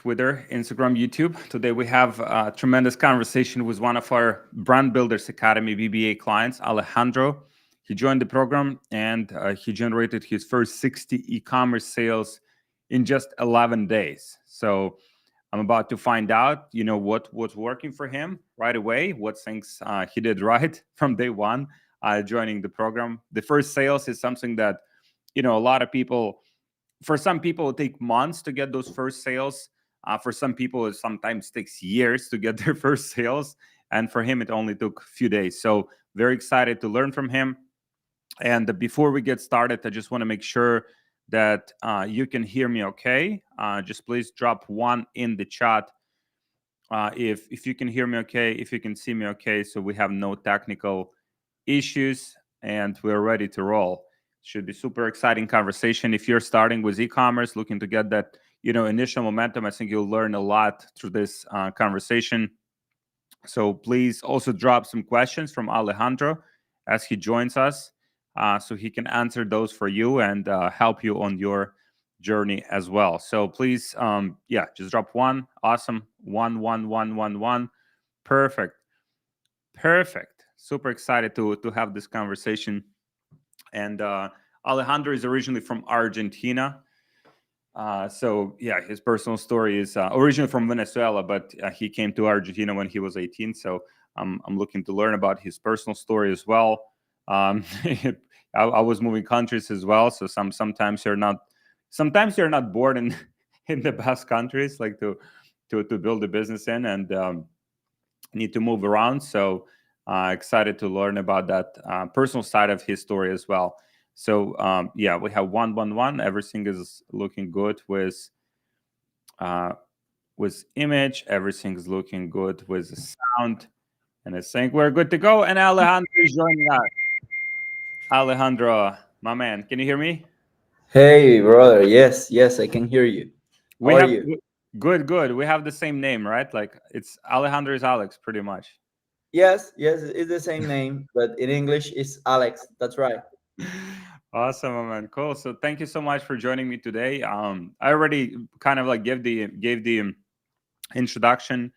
Twitter, Instagram, YouTube. Today we have a tremendous conversation with one of our Brand Builders Academy BBA clients, Alejandro. He joined the program and he generated his first 60 e-commerce sales in just 11 days. So I'm about to find out, what was working for him right away, what things he did right from day one joining the program. The first sales is something that, a lot of people, for some people, it take months to get those first sales. For some people, it sometimes takes years to get their first sales. And for him, it only took a few days. So very excited to learn from him. And before we get started, I just want to make sure that you can hear me okay. Just please drop one in the chat if you can hear me okay, if you can see me okay, so we have no technical issues and we're ready to roll. Should be super exciting conversation. If you're starting with e-commerce, looking to get that initial momentum, I think you'll learn a lot through this conversation. So please also drop some questions from Alejandro as he joins us, so he can answer those for you and help you on your journey as well. So please, just drop one. Awesome. One. Perfect. Super excited to have this conversation. And Alejandro is originally from Argentina. His personal story is originally from Venezuela, but he came to Argentina when he was 18. So I'm looking to learn about his personal story as well. I was moving countries as well, so sometimes you're not born in in the best countries, like to build a business in, and need to move around. So excited to learn about that personal side of his story as well. So we have 111. Everything is looking good with image. Everything's looking good with the sound, and I think we're good to go. And Alejandro is joining us. Alejandro, my man, can you hear me? Hey, brother. Yes, I can hear you. How We are have you? good. We have the same name, right? Like it's Alejandro is Alex, pretty much. Yes, it's the same name, but in English it's Alex. That's right. Awesome, my man. Cool. So thank you so much for joining me today. I already kind of like gave the introduction.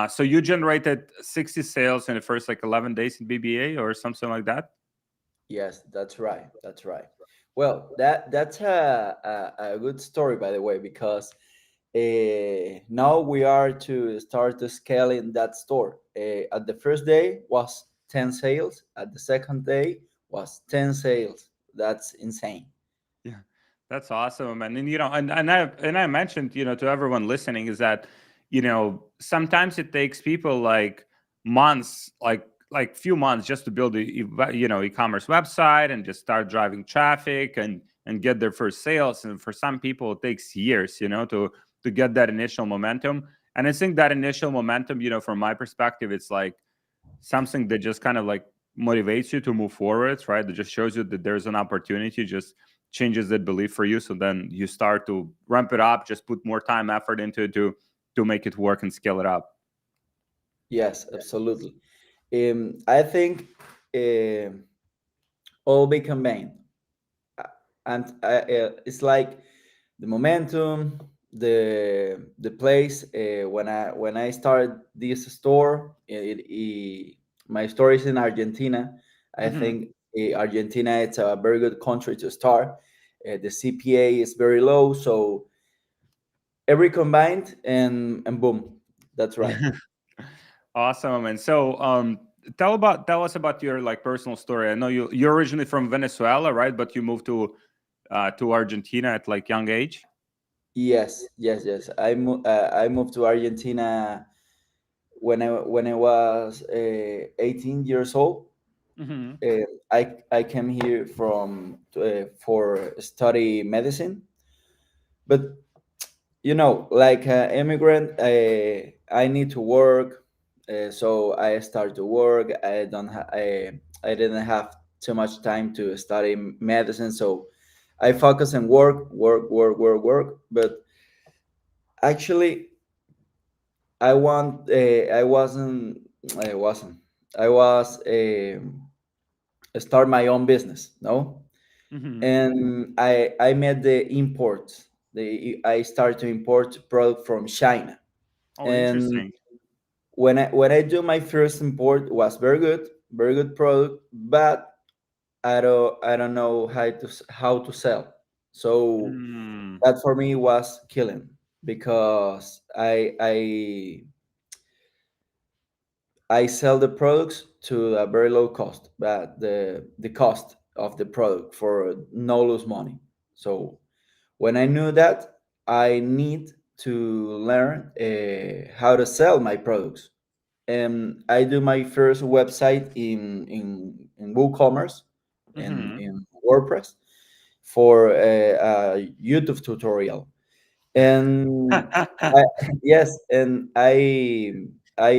So you generated 60 sales in the first like 11 days in BBA or something like that. Yes, that's right. That's right. Well, that's a good story, by the way, because now we are to start to scale in that store. At the first day was 10 sales. At the second day was 10 sales. That's insane. Yeah, that's awesome, man. And I mentioned, to everyone listening is that, sometimes it takes people like months, like few months just to build e-commerce website and just start driving traffic and get their first sales. And for some people, it takes years, to get that initial momentum. And I think that initial momentum, from my perspective, it's like something that just kind of like motivates you to move forward, right? That just shows you that there's an opportunity, just changes that belief for you. So then you start to ramp it up, just put more time, effort into it to make it work and scale it up. Yes, absolutely. I think um all be combined. And it's like the momentum, the place. When I started this store, my story is in Argentina. I Mhm. think Argentina it's a very good country to start. The CPA is very low, so every combined and boom, that's right. Awesome, man. So tell us about your like personal story. I know you're originally from Venezuela, right? But you moved to Argentina at like young age. Yes. I moved to Argentina when I was 18 years old. Hmm. I came here from for study medicine, but like an immigrant, I need to work, so I start to work. I didn't have too much time to study medicine, so I focus on work. But actually, I wasn't. I wasn't. I was start my own business. No, Hmm. and I met the imports. I start to import product from China. Oh, And interesting. when I do my first import, was very good product, but I don't know how to sell. So Mm, that for me was killing, because I sell the products to a very low cost, but the cost of the product for no lose money. So when I knew that, I need to learn how to sell my products. And I do my first website in WooCommerce, mm-hmm. in WordPress, for a YouTube tutorial. And I, yes, and I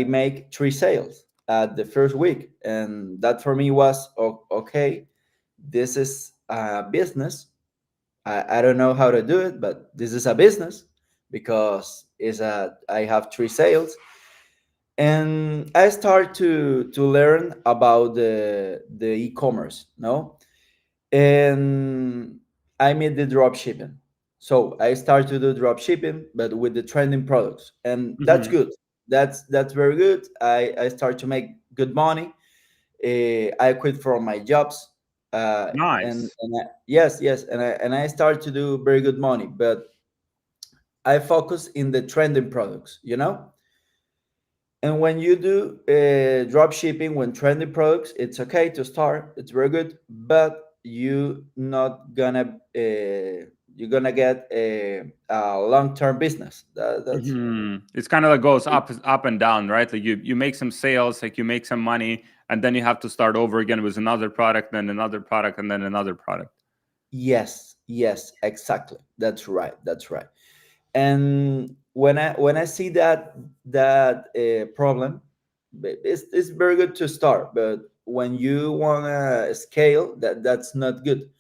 make 3 sales at the first week, and that for me was okay. This is a business. I don't know how to do it, but this is a business, because I have 3 sales. And I start to learn about the e-commerce, no, and I made the drop shipping. So I start to do drop shipping, but with the trending products, and that's Mm-hmm. good. That's very good. I start to make good money. I quit from my jobs, Nice. yes, and I start to do very good money. But I focus in the trending products, And when you do drop shipping, when trending products, it's okay to start. It's very good, but you're gonna get a long term business. That's It's kind of like goes up and down, right? Like you make some sales, like you make some money, and then you have to start over again with another product, then another product, and then another product. yes, exactly. That's right. That's right. And when I see that problem, it's very good to start. But when you wanna scale, that's not good.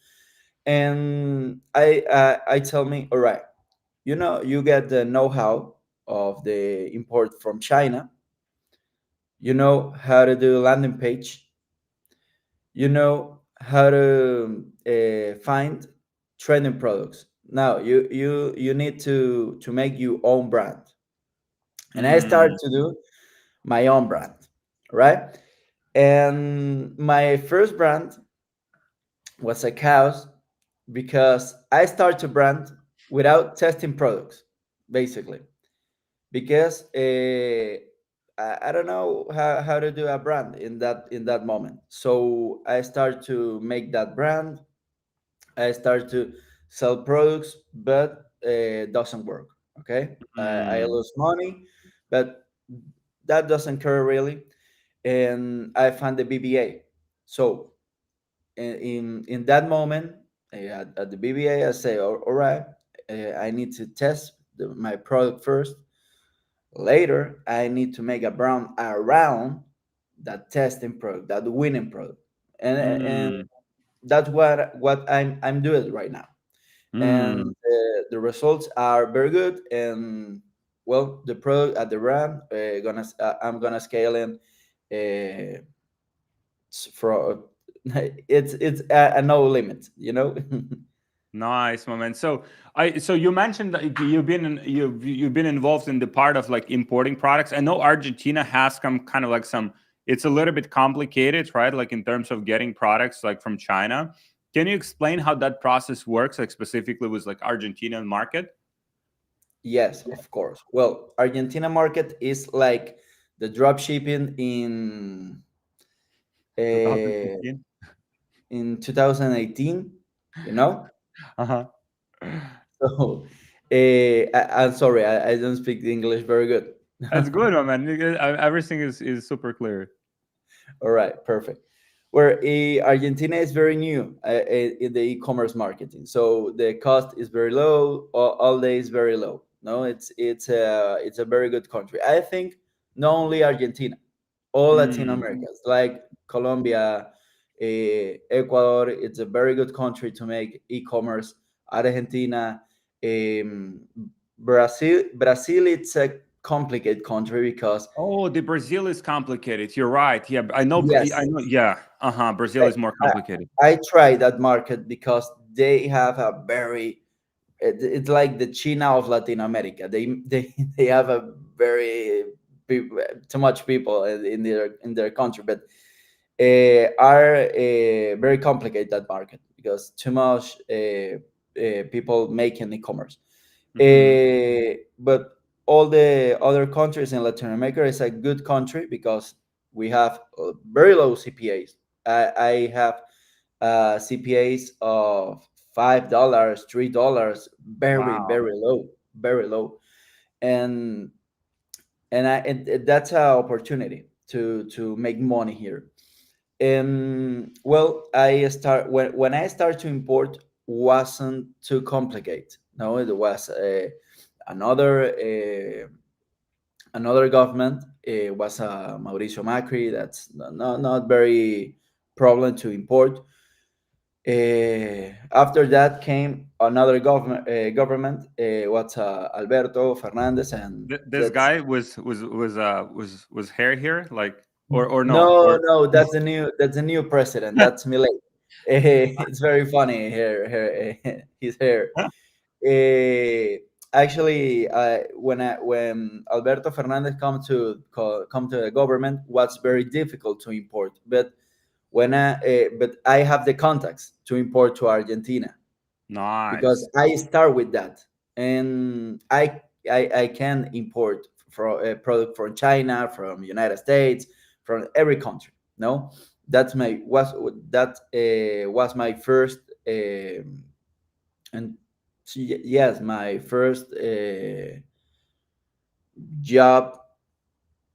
And I tell me, all right, you get the know-how of the import from China. You know how to do landing page. You know how to find trending products. Now you need to make your own brand. And I start Mm, to do my own brand, right? And my first brand was a cows, because I start to brand without testing products, basically, because I don't know how to do a brand in that moment. So I start to make that brand. I start to sell products, but doesn't work. Okay, I mm, lose money, but that doesn't care really. And I found the BBA. So in that moment, at the BBA, I say, all right, I need to test my product first. Later, I need to make a brand around that testing product, that winning product, and mm, that's what I'm doing right now. And mm. the results are very good. And well, the product at the brand, I'm gonna scale in for it's a no limit, Nice, my man. So you mentioned that you've been involved in the part of like importing products. I know Argentina has come kind of like some. It's a little bit complicated, right? Like in terms of getting products like from China. Can you explain how that process works, like specifically with like Argentinian market? Yes, of course. Well, Argentina market is like the drop shipping uh, 2015. in 2018, you know. Uh-huh. So I'm sorry, I don't speak English very good. That's good, my man. Everything is super clear. All right, perfect. Where Argentina is very new in the e-commerce marketing, so the cost is very low. All day is very low. No, it's a very good country. I think not only Argentina, all Latin Mm. Americas, like Colombia, Ecuador. It's a very good country to make e-commerce. Argentina, um, Brazil. It's a complicated country because Oh, the Brazil is complicated. You're right. Yeah, I know. I yes, know. Yeah. Uh-huh. Brazil I, is more I, complicated. I try that market because they have a very it's like the China of Latin America. They have a very too much people in their country, but are very complicated that market because too much people making e-commerce. Hmm. But all the other countries in Latin America is a good country because we have very low CPAs. I have CPAs of $5, $3, Wow. very low, and that's an opportunity to make money here. Well, when I start to import wasn't too complicated. No, it was another another government. It was Mauricio Macri. That's not very problem to import. After that came another government. What's Alberto Fernandez, and This that's guy was hair here, like, or no, no, or no, that's a new president. That's Milei. It's very funny his hair. Eh, Actually, when Alberto Fernandez come to the government, was very difficult to import. But I have the contacts to import to Argentina because nice. I start with that, and I can import from a product from China, from United States, from every country. No, that's my was that was my first and yes, my first job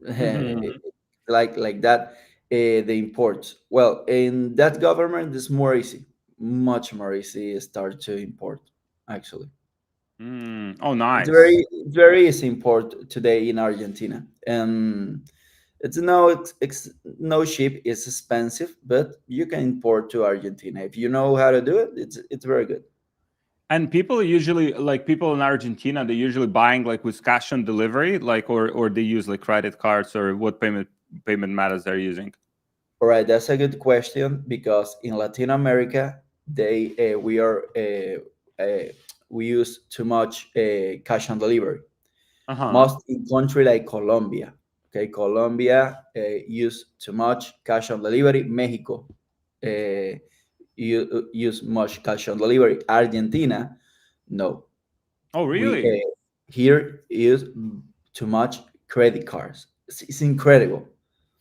Mhm. like that. The imports. Well, in that government, it's more easy, much more easy start to import. Actually, Oh, nice. it's very easy import today in Argentina, and it's no ship is expensive, but you can import to Argentina if you know how to do it. It's very good. And people usually, like, people in Argentina, they're usually buying like with cash on delivery, like, or they use like credit cards, or what payment methods they're using. All right, that's a good question because in Latin America, they we use too much cash on delivery. Uh-huh. Most in country like Colombia. Okay, Colombia use too much cash on delivery. Mexico use much cash on delivery. Argentina, no. Oh, We really? here use too much credit cards. It's incredible,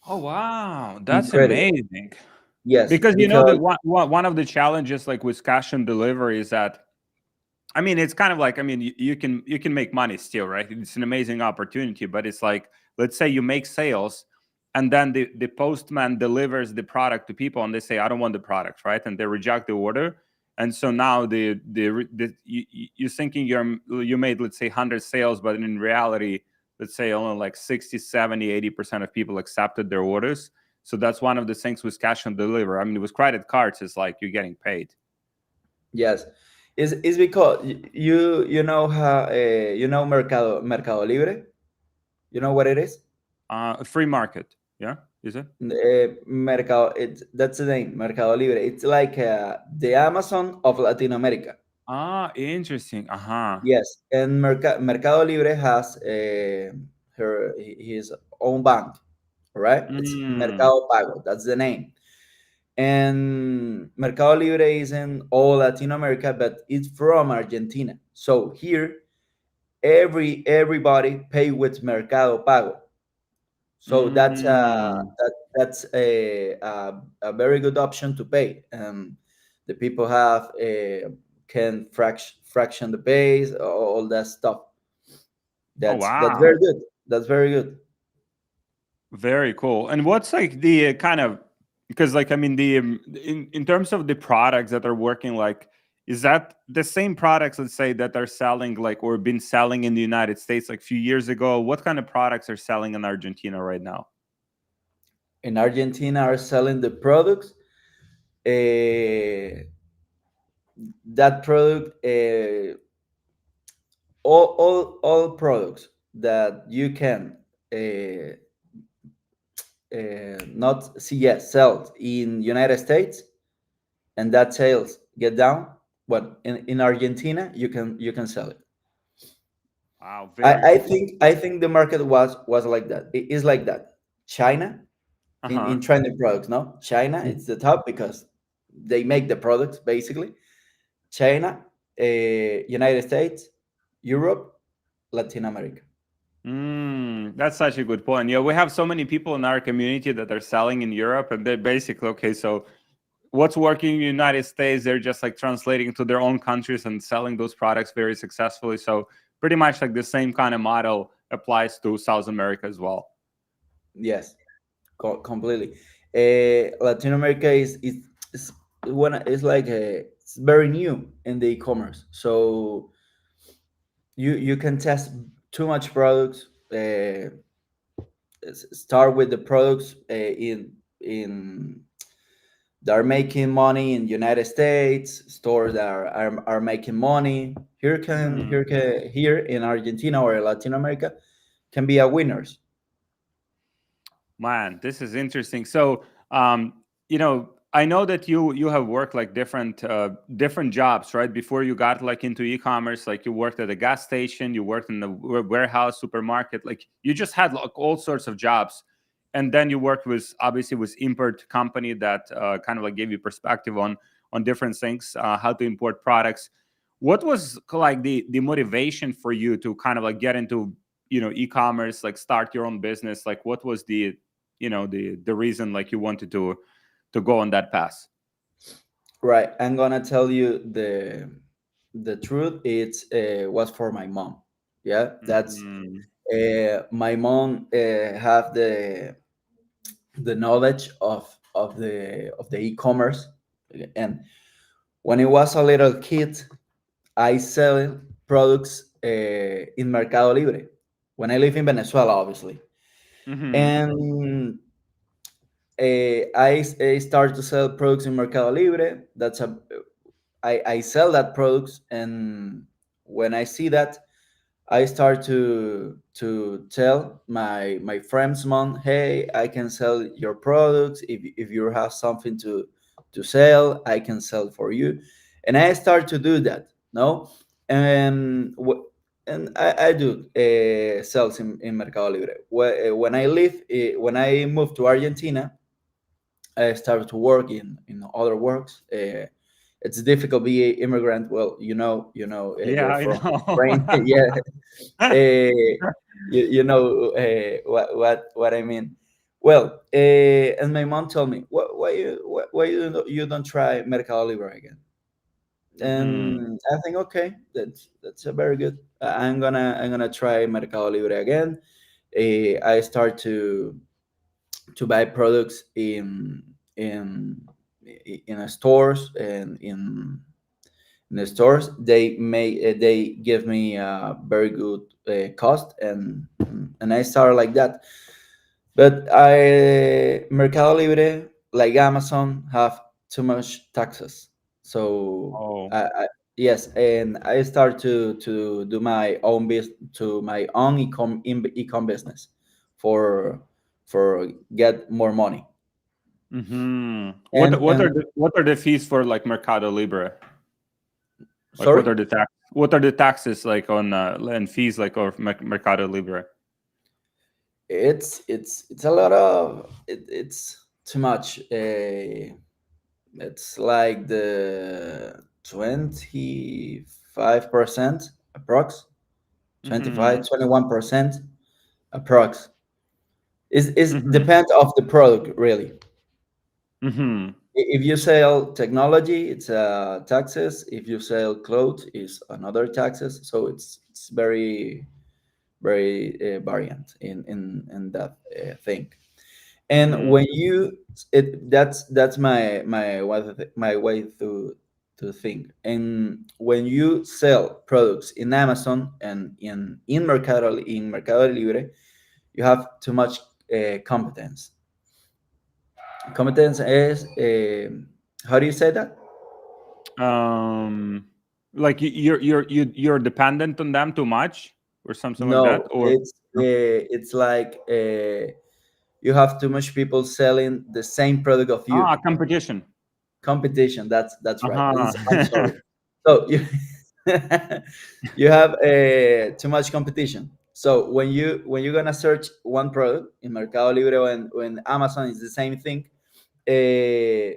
Oh, wow, that's incredible. amazing. Yes, Because the because one of the challenges like with cash on delivery is that, I mean, it's kind of like, I mean, you can make money still, right? It's an amazing opportunity, but it's like, let's say you make sales, and then the postman delivers the product to people, and they say, I don't want the product, right? And they reject the order, and so now you're thinking you made, let's say, 100 sales, but in reality, let's say only like 60, 70, 80% of people accepted their orders. So that's one of the things with cash on delivery. I mean, with credit cards, it's like you're getting paid. yes, is because you know how you know Mercado Libre. You know what it is? A free market, yeah, is it? Mercado. That's the name, Mercado Libre. It's like the Amazon of Latin America. Ah, interesting. Uh-huh. Yes, and Mercado Libre has his own bank. All right, it's Mm. Mercado Pago. That's the name. And Mercado Libre is in all Latin America, but it's from Argentina. So here, everybody pay with Mercado Pago. So Mm. that's a very good option to pay. The people have can fraction the pays, all that stuff. Oh, That's very wow. good. That's very good. Very cool. And what's like the kind of, because like, I mean, in terms of the products that are working, like, is that the same products, let's say, that are selling like, or been selling in the United States like a few years ago? What kind of products are selling in Argentina right now? In Argentina, are selling the products. Uh, that product, all products that you can uh, not see, yes, sell in United States, and that sales get down. But in Argentina, you can sell it. Wow, I, very I cool. think I think the market was like that. It is like that. China Uh-huh. in trending products, no? China, it's the top because they make the products basically. China, United States, Europe, Latin America. That's such a good point. Yeah, we have so many people in our community that are selling in Europe, and they're basically okay. So, what's working in the United States, they're just like translating to their own countries and selling those products very successfully. So, pretty much like the same kind of model applies to South America as well. Yes, completely. Latin America is when it's like it's very new in the e-commerce, so you can test too much products. Start with the products in that are making money in United States, stores that are making money. Mhm. Here in Argentina or Latin America can be a winners. Man, this is interesting. So, I know that you have worked like different jobs, right? Before you got like into e-commerce, like you worked at a gas station, you worked in the warehouse, supermarket, like you just had like all sorts of jobs, and then you worked with obviously with import company that kind of like gave you perspective on different things, how to import products. What was like the motivation for you to kind of like get into e-commerce, like start your own business? Like what was the reason like you wanted to go on that path? Right. I'm gonna tell you the truth. It's was for my mom. Yeah, that's Mhm. my mom have the knowledge of the e-commerce, and when I was a little kid, I sell products in Mercado Libre. When I live in Venezuela, obviously, Mhm. and I start to sell products in Mercado Libre. I sell that products, and when I see that, I start to tell my friends, mom, hey, I can sell your products. If you have something to sell, I can sell for you, and I start to do that. No, and and I do sales in Mercado Libre. When I live, when I moved to Argentina, I started to work in other works. It's difficult to be an immigrant. Well, Yeah, you're I from know. Ukraine. Yeah, you know what I mean. Well, and my mom told me, why you don't try Mercado Libre again? Mhm. And I think, okay, that's a very good. I'm gonna try Mercado Libre again. I start to buy products in stores, and in the stores they give me a very good cost, and I started like that. But I Mercado Libre, like Amazon, have too much taxes. So Oh. yes, and I start to do my own business, to my own ecom business for get more money. What what are And the fees for like Mercado Libre? Like sorry, what are the taxes like on and fees like of Mercado Libre? it's a lot of it's too much. It's like the 25% approx, 25, Mhm. 21% approx. Is Mhm. depends of the product really. Mhm. If you sell technology, it's taxes. If you sell clothes, it's another taxes. So it's very variant in that thing. And Mhm. when you that's my way to think. And when you sell products in Amazon and in Mercado Libre, you have too much competence. Competence is how do you say that? Um, like you're dependent on them too much, or something like that, No, or it's like you have too much people selling the same product of you. competition. Competition. That's right. Uh-huh. I'm sorry. So you you have too much competition. So when you're gonna search one product in Mercado Libre, when Amazon is the same thing, uh,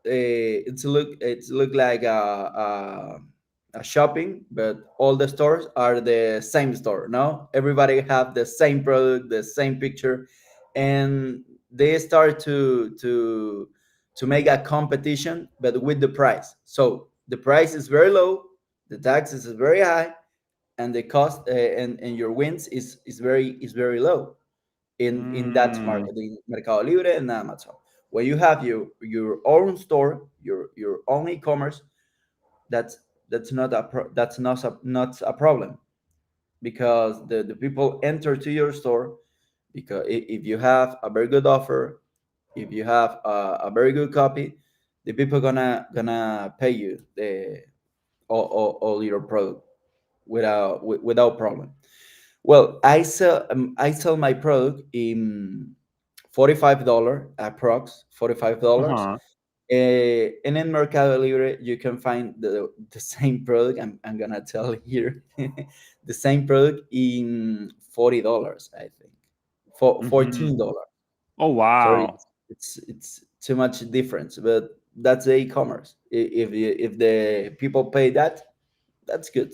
it's look like a shopping, but all the stores are the same store. No, everybody have the same product, the same picture, and they start to make a competition, but with the price. So the price is very low, the taxes is very high, and the cost and your wins is very low in that Mm, market, in Mercado Libre and Amazon. When you have your own store, your own e-commerce, that's that's not a problem, because the people enter to your store because if you have a very good offer, if you have a very good copy, the people gonna pay you the all your product without problem. Well, I sell my product in $45 approx $45. uh-huh. And in Mercado Libre, you can find the same product. I'm gonna tell here the same product in $40, I think, for Hmm. $14. Oh, So wow. it's too much difference, but that's the e-commerce. If the people pay that, that's good.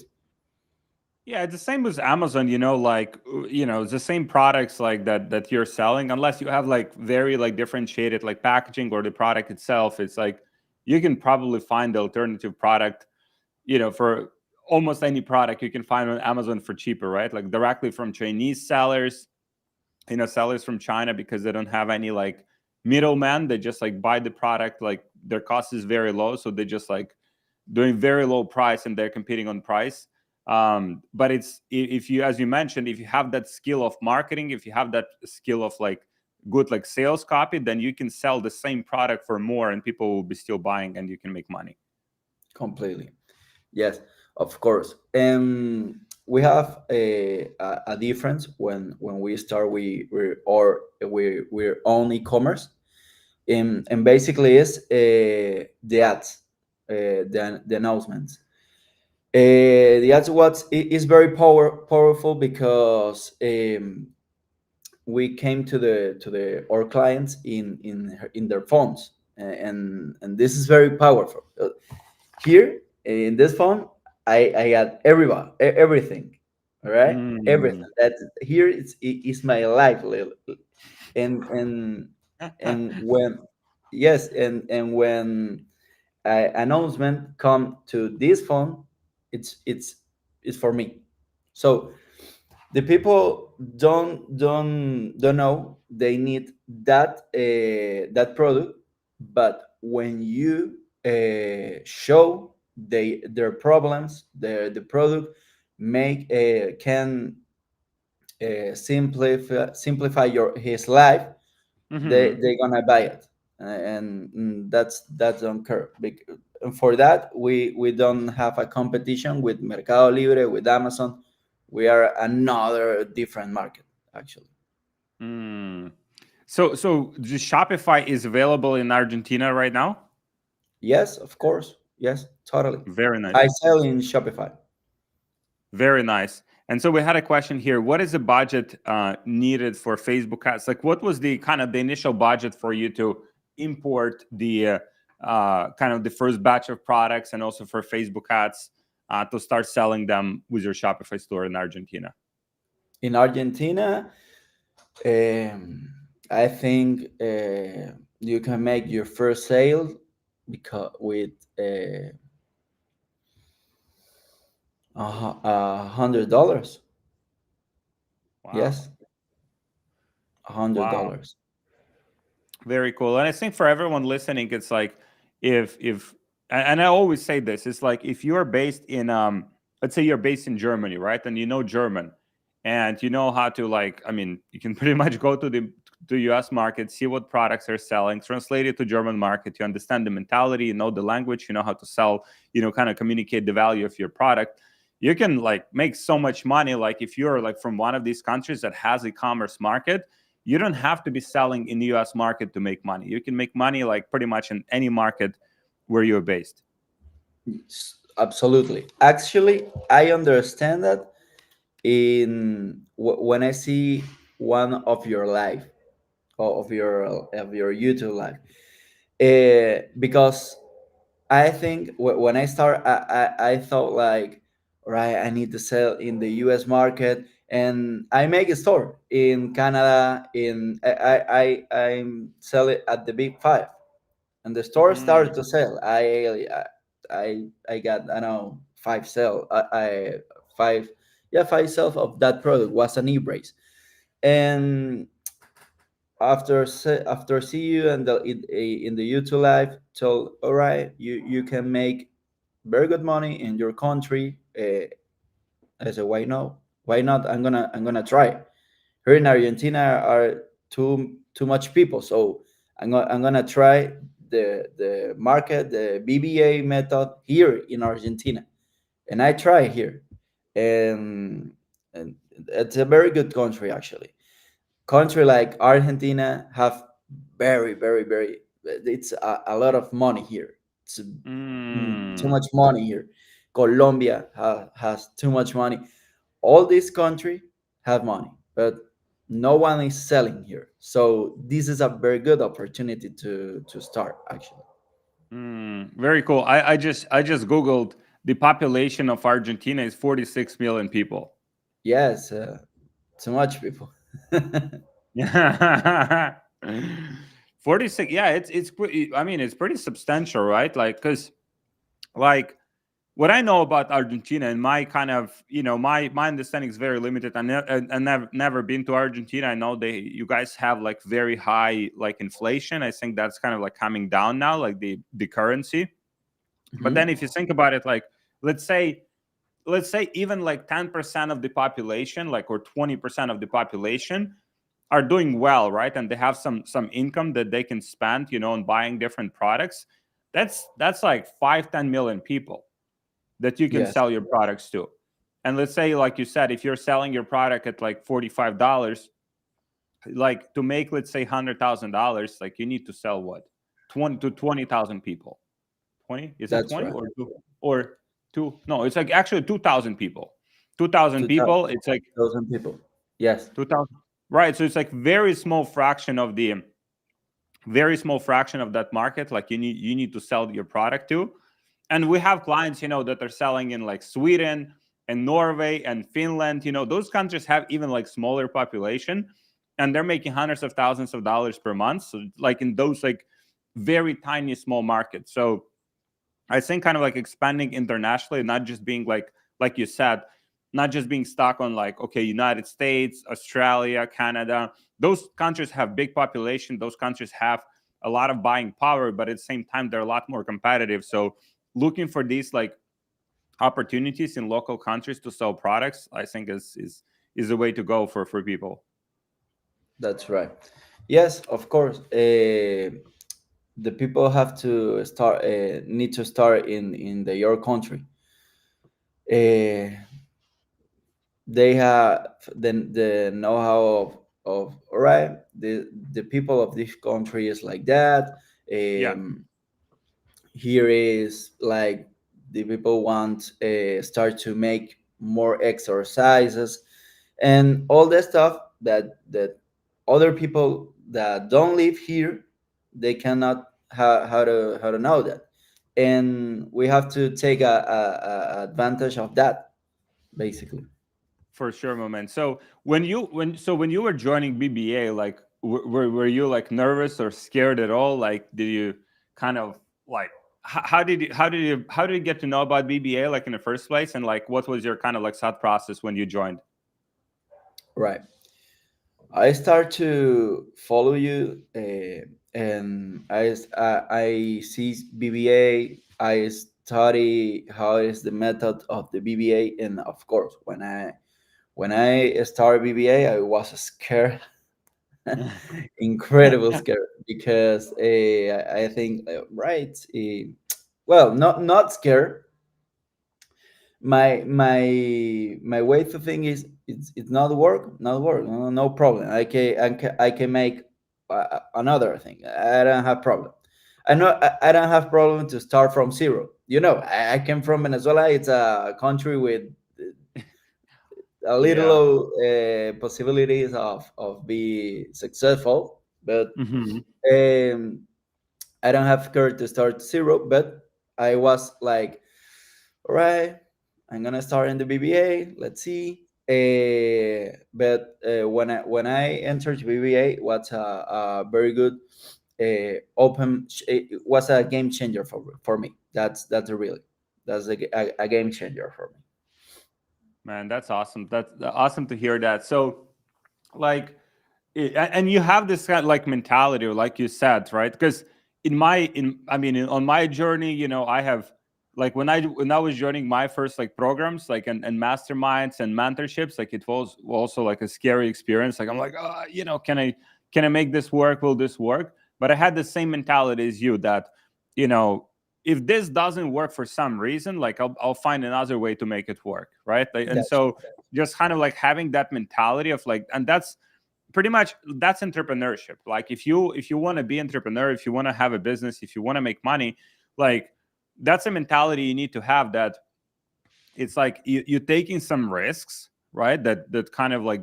Yeah, it's the same as Amazon, like it's the same products like that you're selling, unless you have like very like differentiated like packaging or the product itself. It's like you can probably find the alternative product, for almost any product you can find on Amazon for cheaper, right? Like directly from Chinese sellers, sellers from China, because they don't have any like middleman. They just like buy the product, like their cost is very low, so they just like doing very low price and they're competing on price. But if you, as you mentioned, if you have that skill of marketing, if you have that skill of like good like sales copy, then you can sell the same product for more and people will be still buying and you can make money. Completely. Yes, of course. We have a difference when we start we're on e-commerce, and basically is the ads, the announcements. The ads what is very powerful because we came to the our clients in their phones, and this is very powerful. Here in this phone, I got everything, all right, Mm. everything. That here is my life, and when yes, and when announcement come to this phone, it's for me. So the people don't know they need that product, but when you show their problems, the product make can simplify your his life, Hmm. they're gonna buy it. And that's don't care. And for that, we don't have a competition with Mercado Libre, with Amazon. We are another different market, actually. Mm. So the Shopify is available in Argentina right now? Yes, of course. Yes, totally. Very I nice. sell in Shopify. Very nice. And so we had a question here. What is the budget needed for Facebook ads? Like, what was the kind of the initial budget for you to import the kind of the first batch of products and also for Facebook ads to start selling them with your Shopify store in Argentina? In Argentina, I think you can make your first sale because with $100. Wow. Yes, hundred Wow. dollars. Very cool. And I think for everyone listening, it's like if and I always say this, it's like if you're based in let's say you're based in Germany, right? And you know German and you know how to like, I mean, you can pretty much go to the US market, see what products are selling, translate it to German market, you understand the mentality, you know the language, you know how to sell, kind of communicate the value of your product. You can like make so much money. Like if you're like from one of these countries that has e-commerce market, you don't have to be selling in the US market to make money. You can make money like pretty much in any market where you're based. Absolutely. Actually, I understand that when I see one of your life, or of your YouTube life, because I think when I start, I thought like, right, I need to sell in the U.S. market, and I make a store in Canada. I'm sell it at the Big Five, and the store started Mhm. to sell. I got, I don't know, five sell. Five, yeah, five sales of that product was an e-brace. And after see you and in the YouTube live, told, all right, you can make very good money in your country. I said, why no? Why not? I'm gonna try. Here in Argentina are too much people, so I'm gonna try the market, the BBA method here in Argentina, and I try here, and and it's a very good country actually. Country like Argentina have very, it's a lot of money here. It's too Mm. much money here. Colombia has too much money. All this country have money, but no one is selling here. So this is a very good opportunity to start actually. Very cool. I just googled the population of Argentina is 46 million people. Yes, too much people. Yeah. 46. Yeah, it's pretty, I mean, it's pretty substantial, right? Like cuz like what I know about Argentina and my kind of, my understanding is very limited. Never been to Argentina. I know you guys have like very high like inflation. I think that's kind of like coming down now, like the currency. But then Mhm. if you think about it, like let's say let's say even like 10% of the population, like, or 20% of the population are doing well, right? And they have some income that they can spend, on buying different products. That's like 5-10 million people that you can Yes, sell your products to. And let's say, like you said, if you're selling your product at like $45, like to make, let's say, $100,000, like you need to sell what, 20 to 20,000 people. 20, is it that's 20 right. or two, or two? No, it's like actually 2,000 people. 2,000 people. It's like 2,000 people. Yes, 2,000, right? So it's like very small fraction of that market. Like you need to sell your product to. And we have clients, that are selling in like Sweden and Norway and Finland. Those countries have even like smaller population, and they're making hundreds of thousands of dollars per month. So like in those like very tiny small markets. So I think kind of like expanding internationally, not just being like you said, not just being stuck on like, okay, United States, Australia, Canada. Those countries have big population. Those countries have a lot of buying power, but at the same time, they're a lot more competitive. So looking for these like opportunities in local countries to sell products, I think is a way to go for people. that's right. Yes, of course. The people have to start, need to start in your country. Uh, they have the know-how of all right, the people of this country is like that. Yeah, Here is like the people want start to make more exercises and all that stuff that other people that don't live here, they cannot how to know that, and we have to take a advantage of that basically. for sure, moment. So when you were joining BBA, like were you like nervous or scared at all? Like did you kind of like how did you get to know about BBA like in the first place, and like what was your kind of like thought process when you joined? Right. I start to follow you, and I see BBA. I study how is the method of the BBA, and of course, when I started BBA, I was scared, incredible scared, because I think right, well, not scared. My way to think is it's not work, no problem. I can make another thing. I don't have problem. I know I don't have problem to start from zero. I came from Venezuela. It's a country with a Yeah. little possibilities of be successful, but Hmm. um, I don't have courage to start zero. But I was like, all right, I'm gonna start in the BBA. Let's see. But when I entered BBA, was a very good it was a game changer for me. That's really that's a game changer for me. Man, that's awesome. That's awesome to hear that. So, like, and you have this kind of like mentality, or like you said, right? Because on my journey, I have, like, when I was joining my first like programs, like, and masterminds and mentorships, like, it was also like a scary experience. Like, I'm like, can I make this work? Will this work? But I had the same mentality as you, that, you know if this doesn't work for some reason, like, I'll find another way to make it work, right? Like, and That's so, just kind of like having that mentality of like, and that's pretty much, that's entrepreneurship. Like, if you want to be entrepreneur, if you want to have a business, if you want to make money, like, that's a mentality you need to have, that it's like, you're taking some risks, right? That kind of like,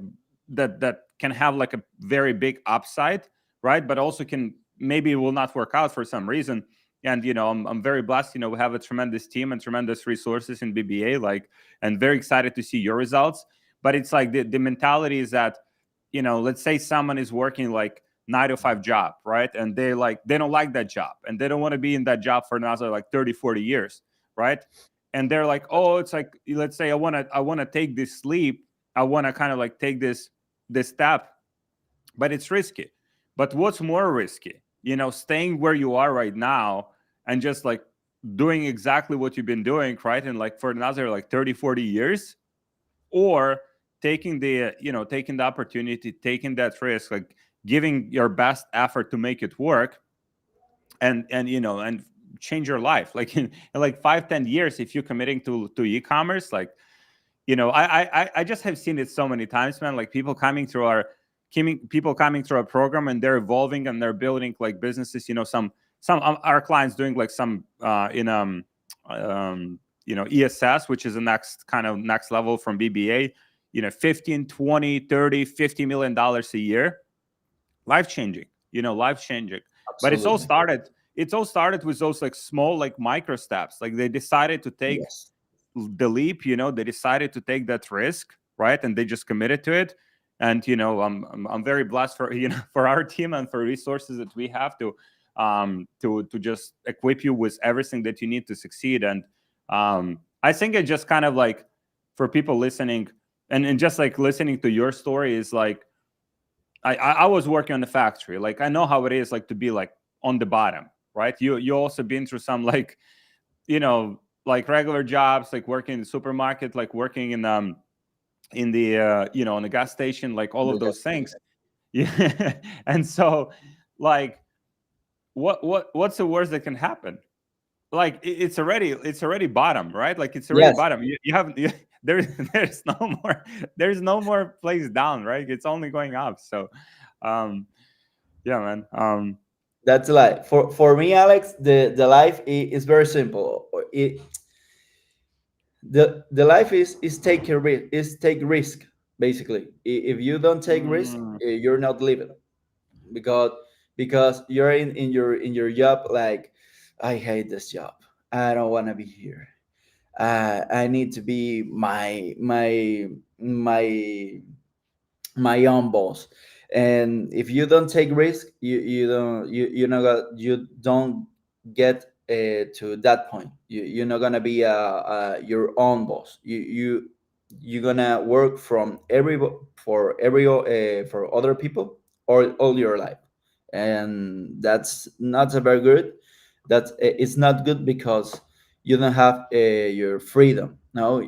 that can have like a very big upside, right? But also can, maybe it will not work out for some reason. And I'm very blessed. We have a tremendous team and tremendous resources in BBA, like, and very excited to see your results. But it's like, the mentality is that, let's say someone is working like 9 to 5 job, right? And they don't like that job, and they don't want to be in that job for another like 30, 40 years, right? And they're like, oh, it's like, let's say I want to take this leap. I want to kind of like take this step, but it's risky. But what's more risky, staying where you are right now, and just like doing exactly what you've been doing, right? And like for another like 30, 40 years, or taking the opportunity, taking that risk, like giving your best effort to make it work, and change your life, like, in like 5, 10 years, if you're committing to e-commerce, like, I just have seen it so many times, man. Like, people coming through our program, and they're evolving, and they're building like businesses. Some our clients doing like some in ESS, which is the next level from BBA. 15, 20, 30, $50 million a year. Life changing. Life changing. But absolutely it's all started with those like small, like, micro steps. Like, they decided to take yes. the leap. They decided to take that risk, right? And they just committed to it. And I'm very blessed for for our team, and for resources that we have to just equip you with everything that you need to succeed. And I think it just kind of like, for people listening, and just like listening to your story, is like, I was working on the factory. Like, I know how it is, like, to be like on the bottom, right? You also been through some, like, like regular jobs, like working in the supermarket, like working in the on the gas station, like all of The those gas things. station. Yeah. And so, like, what's the worst that can happen? Like, it's already bottom, right? Like, it's already Yes, bottom. You have there's no more place down, right? It's only going up. So, um yeah, man. that's life. For me, Alex, the life is very simple. The life is take a risk, is take risk basically. If you don't take risk, Mm, you're not living, because you're in your job, like, I hate this job, I don't want to be here, I need to be my my own boss. And if you don't take risk, you don't you don't get to that point. You're not gonna be your own boss. You're gonna work for other people all your life, and that's not a very good. It's not good, because you don't have your freedom. No,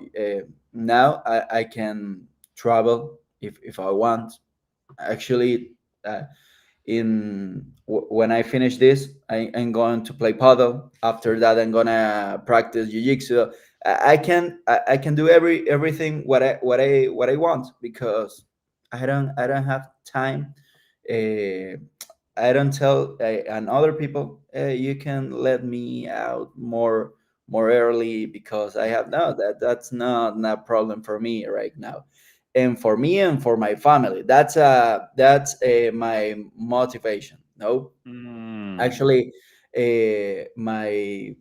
now I can travel if I want. Actually, uh, when I finish this, I'm going to play paddle. After that, I'm gonna practice jiu-jitsu. I can do everything what I want, because I don't have time. Uh, I don't tell and other people, you can let me out more early because I have no that's not a problem for me right now, and for me and for my family. That's my motivation. No, Mm. actually, my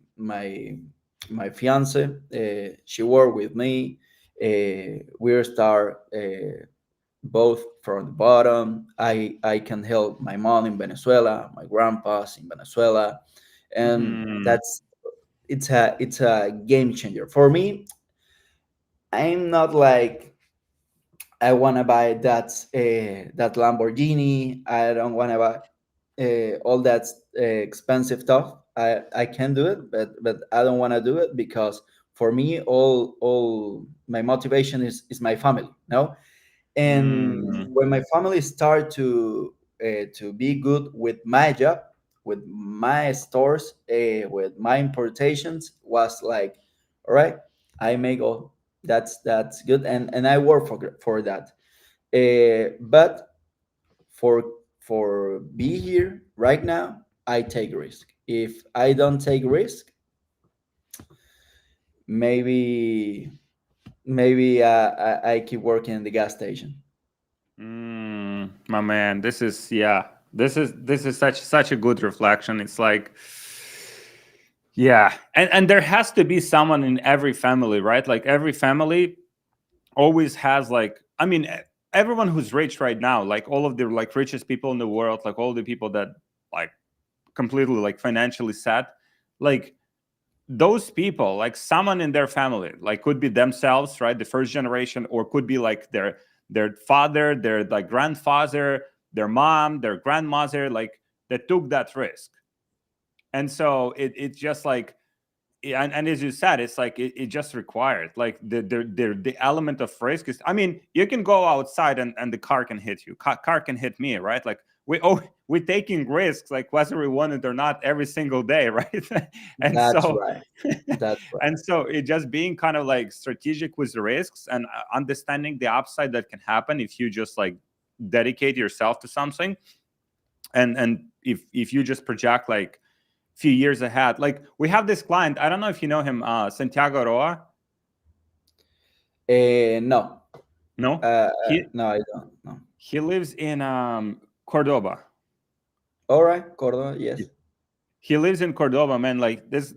fiance, she worked with me. We start both from the bottom. I can help my mom in Venezuela, my grandpa's in Venezuela, and Mm. that's it's a game changer for me. I'm not like I want to buy that Lamborghini. I don't want to buy all that expensive stuff. I can do it, but I don't want to do it because for me, all my motivation is my family. No, and Mm. when my family start to be good with my job, with my stores, with my importations, was like, all right, I make all that's good, and I work for that. But for be here right now, I take risk. If I don't take risk, maybe I keep working in the gas station. My man, this is, yeah, this is such a good reflection. It's like, yeah, and there has to be someone in every family, right? Like every family always has, like, I mean, everyone who's rich right now, like all of the like richest people in the world, like all the people that like completely like financially set, like those people, like someone in their family, like could be themselves, right, the first generation, or could be like their father, their like grandfather, their mom, their grandmother, like that took that risk. And so it's just like, and as you said, it's like it just required like the element of risk is, I mean, you can go outside and the car can hit you, car can hit me, right? Like we're taking risks, like whether we want it or not, every single day, right? And That's so right. That's right. and so it just being kind of like strategic with the risks and understanding the upside that can happen if you just like dedicate yourself to something. And if you just project like few years ahead. Like we have this client, I don't know if you know him, Santiago Roa. No, No, he no, I don't. No. he lives in Cordoba. All right, Córdoba. Yes. He lives in Cordoba, man. Like this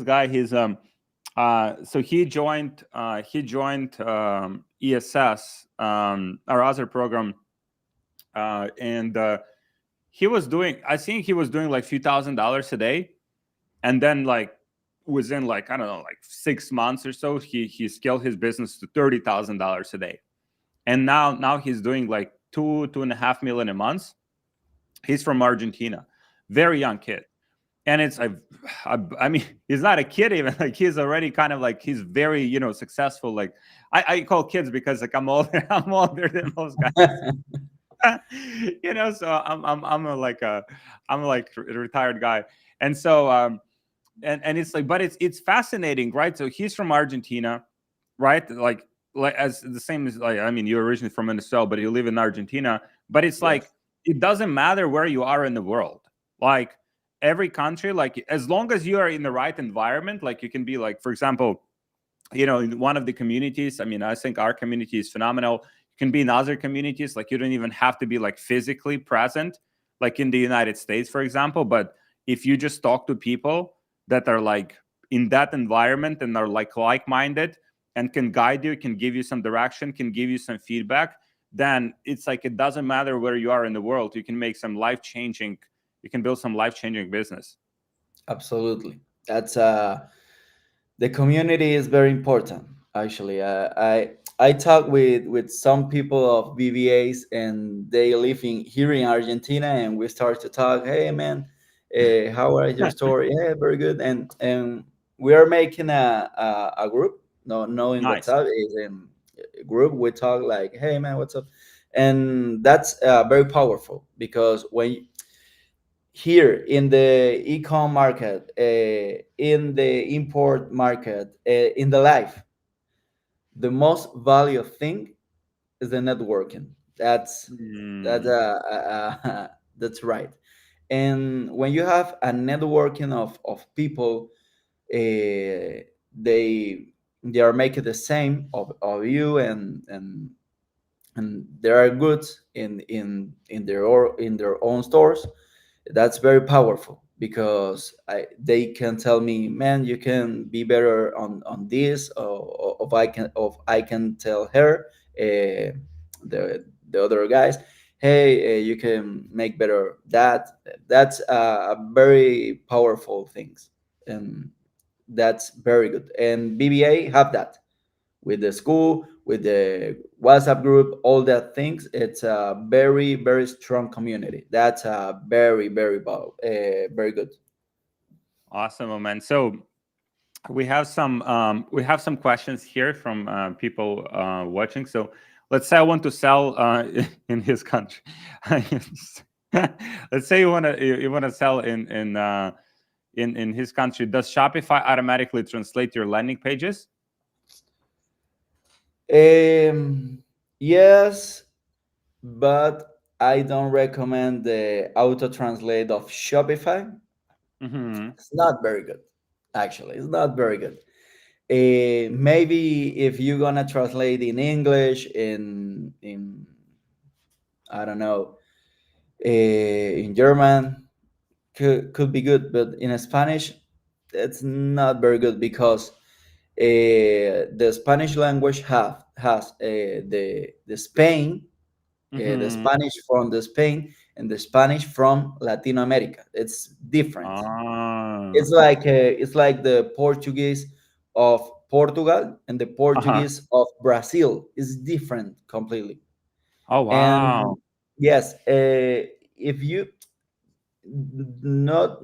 guy, he's so he joined ESS, our other program, and he was doing, I think he was doing like few $1,000s a day, and then like within like, I don't know, like 6 months or so, he scaled his business to $30,000 a day, and now he's doing like 2.5 million a month. He's from Argentina, very young kid, and it's I mean, he's not a kid even, like he's already kind of like, he's very, successful. Like I call kids because like I'm older I'm older than most guys. So I'm like a retired guy, and so and it's like, but it's fascinating, right? So he's from Argentina, right? Like as the same as, like, I mean, you're originally from Venezuela, but you live in Argentina. But it's like Yes. it doesn't matter where you are in the world. Like every country, like as long as you are in the right environment, like you can be like, for example, in one of the communities. I mean, I think our community is phenomenal. You can be in other communities, like you don't even have to be like physically present, like in the United States, for example. But if you just talk to people that are like in that environment and are like-minded and can guide you, can give you some direction, can give you some feedback, then it's like it doesn't matter where you are in the world. You can make some life-changing, you can build some life-changing business. Absolutely. That's the community is very important. Actually, I talk with some people of BBAs, and they live in here in Argentina, and we start to talk. Hey, man, how are your story? Yeah, very good. And we are making a group. No, in Nice. WhatsApp is in a group. We talk like, hey, man, what's up? And that's very powerful because when here in the eCom market, in the import market, in the life, the most value thing is the networking. That's Mm. that's right. And when you have a networking of people, they they are making the same of you, and they are good in their own stores. That's very powerful because they can tell me, man, you can be better on this, or if I can tell her, the other guys, hey, you can make better that. That's a very powerful things, and that's very good. And BBA have that with the school, with the WhatsApp group, all that things. It's a very, very strong community. That's a very, very good. Awesome, man. So we have some questions here from people watching. So let's say I want to sell in his country. Let's say you want to sell in his country. Does Shopify automatically translate your landing pages? Yes, but I don't recommend the auto translate of Shopify. Mm-hmm. It's not very good. Actually, it's not very good. Maybe if you're gonna translate in English, in I don't know, in German, could be good, but in Spanish, it's not very good because the Spanish language has the Spain, the Mm-hmm. Spanish from the Spain, and the Spanish from Latin America. It's different. Ah. It's like the Portuguese of Portugal and the Uh-huh. Portuguese of Brazil is different completely. Oh And wow. yes, if you not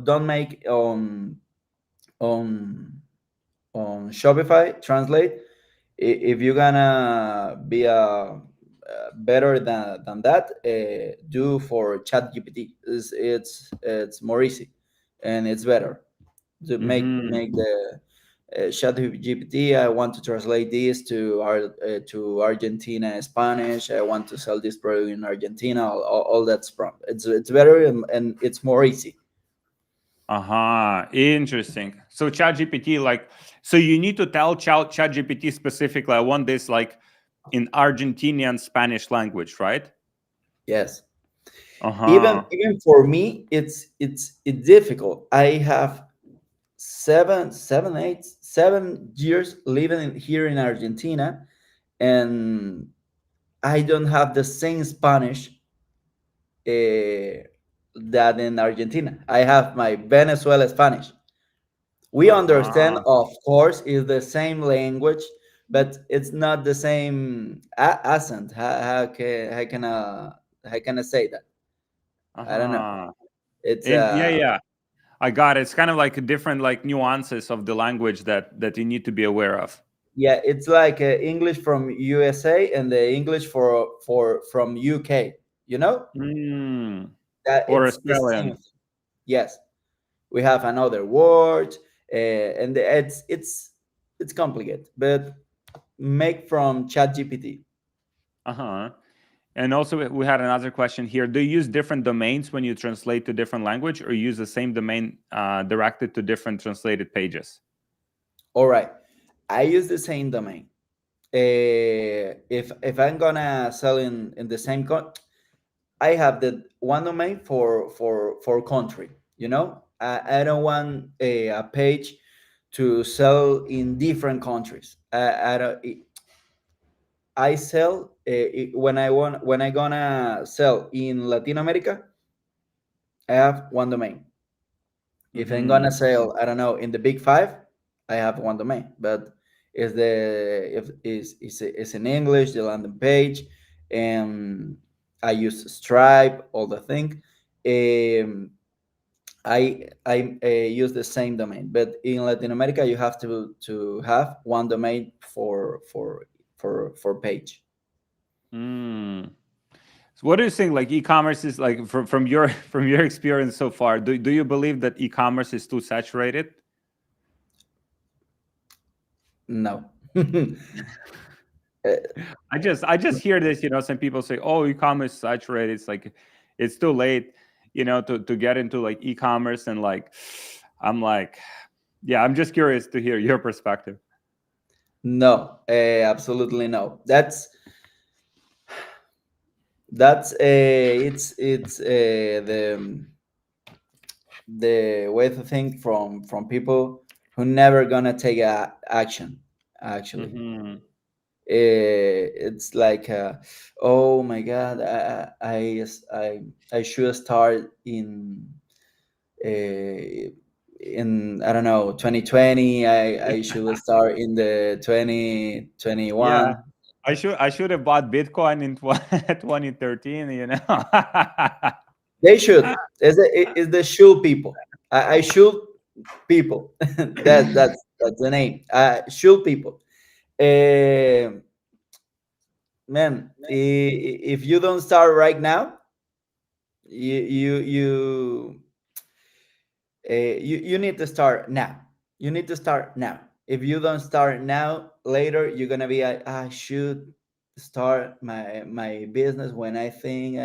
don't make on on Shopify translate, if you're gonna be better than that, do for Chat GPT. It's more easy, and it's better to Mm-hmm. make the Chat GPT. I want to translate this to Argentina Spanish. I want to sell this product in Argentina. All that's from. It's better, and it's more easy. Uh-huh. Interesting. So ChatGPT, like, so you need to tell ChatGPT specifically, I want this like in Argentinian Spanish language, right? Yes. Uh-huh. Even for me, it's difficult. I have 7 years living here in Argentina, and I don't have the same Spanish that in Argentina. I have my Venezuela Spanish. We understand, Uh-huh. of course, is the same language, but it's not the same accent. How can I say that? I don't know. Uh-huh. It's And yeah, yeah. I got it. It's kind of like a different like nuances of the language that you need to be aware of. yeah, it's like English from USA and the English for from UK. You know Mm. that Or it's the same. Australian. Yes, we have another word, and it's complicated, but make from ChatGPT. Uh-huh. And also, we had another question here. Do you use different domains when you translate to different language, or use the same domain directed to different translated pages? All right, I use the same domain. If I'm gonna sell in the same I have the one domain for country. You know, I don't want a page to sell in different countries. I don't. I sell when I gonna sell in Latin America. I have one domain. If I'm Mm-hmm. gonna sell, I don't know, in the big five, I have one domain. But is the if is in English the landing page, and I use Stripe, all the thing. Um, I use the same domain, but in Latin America you have to have one domain for page. Mm. So what do you think? Like e-commerce is like from your from your experience so far. Do you believe that e-commerce is too saturated? No. I just hear this. Some people say, "Oh, e-commerce is saturated. It's like it's too late, to get into like e-commerce." And like, I'm like, Yeah, I'm just curious to hear your perspective. No, absolutely no. It's the way to think from people who never gonna take action. Actually, Hmm. it's like, oh my god, I should start in I don't know 2020. I should start in the Yeah, 2021. I should have bought Bitcoin in 2013. They should. Is the should people. I should people. That's the name. Should people. Uh, Man, if you don't start right now, you you need to start now. You need to start now. If you don't start now, later you're gonna be, I should start my business when I think,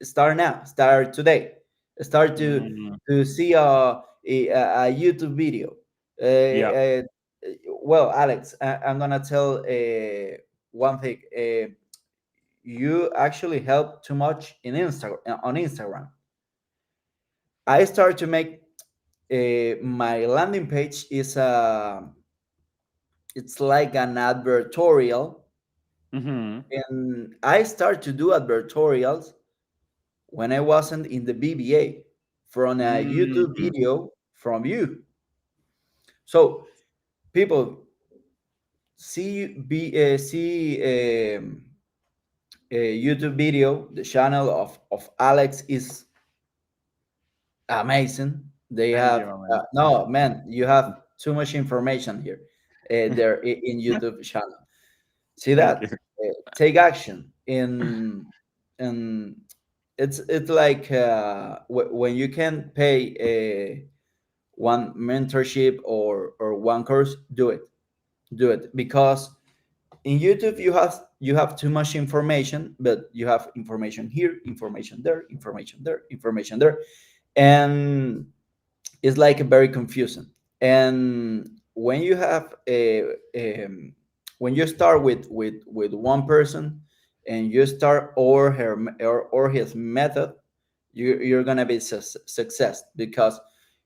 start now. Start today. Start Mm, to see a YouTube video. yeah. Well, Alex, I'm gonna tell one thing. You actually help too much in Instagram on Instagram. I start to make my landing page is it's like an advertorial, Hmm. and I start to do advertorials when I wasn't in the BBA from a YouTube Mm, video from you. So people see a YouTube video. The channel of Alex is amazing. They thank you, have, man. no man, you have too much information here. There in YouTube channel. See Thank you. that? Take action in it's like, when you can pay one mentorship or one course, do it, because in YouTube you have too much information, but you have information here, information there, information there, information there, and it's like very confusing. And when you have when you start with one person, and you start or his method, you're gonna be success, because